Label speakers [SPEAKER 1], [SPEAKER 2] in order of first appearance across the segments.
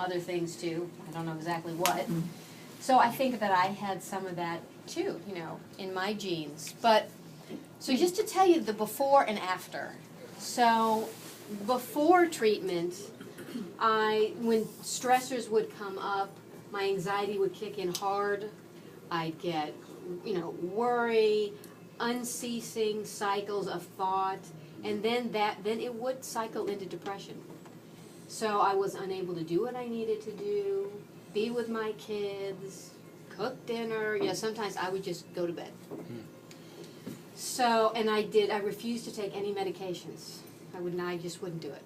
[SPEAKER 1] other things too. I don't know exactly what. So I think that I had some of that too, you know, in my genes. But, so just to tell you the before and after. So before treatment, when stressors would come up, my anxiety would kick in hard. I'd get, you know, worry, unceasing cycles of thought, and then it would cycle into depression. So I was unable to do what I needed to do, be with my kids, cook dinner. You know, sometimes I would just go to bed. So, and I refused to take any medications. I just wouldn't do it.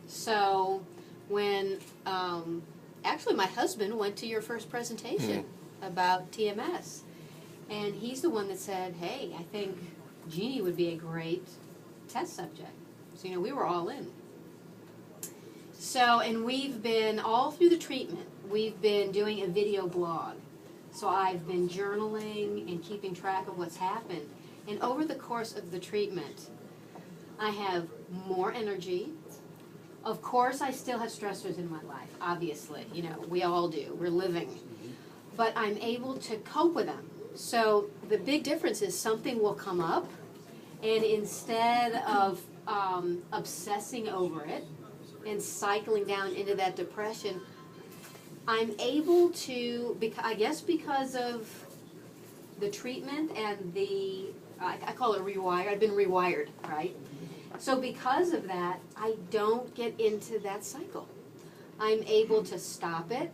[SPEAKER 1] So when, actually my husband went to your first presentation about TMS, and he's the one that said, hey, I think Jeannie would be a great test subject. So, you know, we were all in. So, and we've been, all through the treatment, we've been doing a video blog. So I've been journaling and keeping track of what's happened. And over the course of the treatment, I have more energy. Of course, I still have stressors in my life, obviously. You know, we all do. We're living. But I'm able to cope with them. So the big difference is something will come up, and instead of obsessing over it and cycling down into that depression, I'm able to, I guess because of the treatment and I call it rewire. I've been rewired, right? So because of that, I don't get into that cycle. I'm able to stop it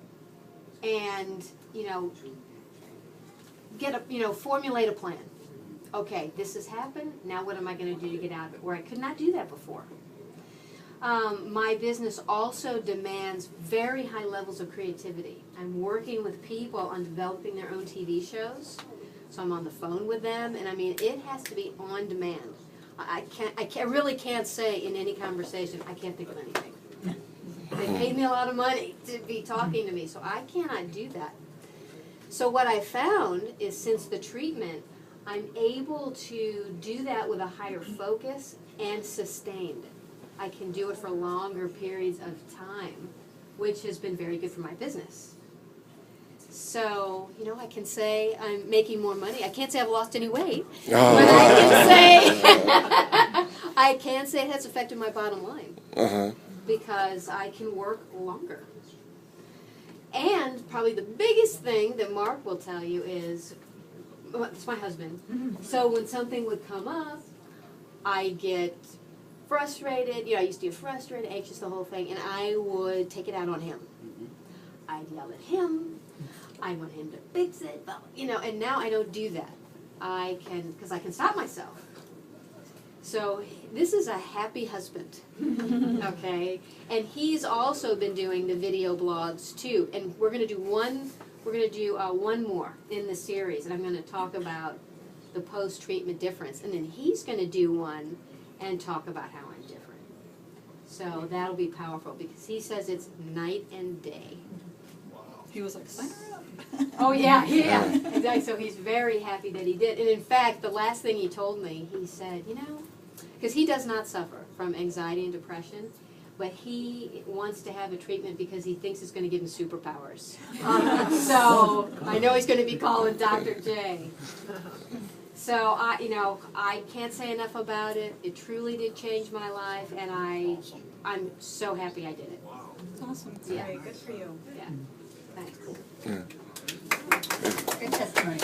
[SPEAKER 1] and, you know, formulate a plan. Okay, this has happened. Now what am I going to do to get out of it? Where I could not do that before. My business also demands very high levels of creativity. I'm working with people on developing their own TV shows. So I'm on the phone with them, and I mean, it has to be on demand. I really can't say in any conversation, I can't think of anything. They paid me a lot of money to be talking to me, so I cannot do that. So what I found is since the treatment, I'm able to do that with a higher focus and sustained. I can do it for longer periods of time, which has been very good for my business. So, you know, I can say I'm making more money. I can't say I've lost any weight, but I can say it has affected my bottom line because I can work longer. And probably the biggest thing that Mark will tell you is, well, it's my husband. So when something would come up, I get frustrated. You know, I used to get frustrated, anxious, the whole thing, and I would take it out on him. I'd yell at him. I want him to fix it, but, you know, and now I don't do that. I can, because I can stop myself. So this is a happy husband, okay? And he's also been doing the video blogs too. And we're going to do one more in the series, and I'm going to talk about the post-treatment difference. And then he's going to do one and talk about how I'm different. So that'll be powerful because he says it's night and day.
[SPEAKER 2] He was like, sign her up.
[SPEAKER 1] Oh, yeah, exactly. So he's very happy that he did. And in fact, the last thing he told me, he said, you know, because he does not suffer from anxiety and depression, but he wants to have a treatment because he thinks it's going to give him superpowers. So I know he's going to be calling Dr. J. So I can't say enough about it. It truly did change my life, and I'm so happy I did it.
[SPEAKER 2] That's awesome.
[SPEAKER 1] Yeah.
[SPEAKER 2] Great. Good for you.
[SPEAKER 1] Yeah. Thanks.
[SPEAKER 3] Yeah.
[SPEAKER 4] Good testimony.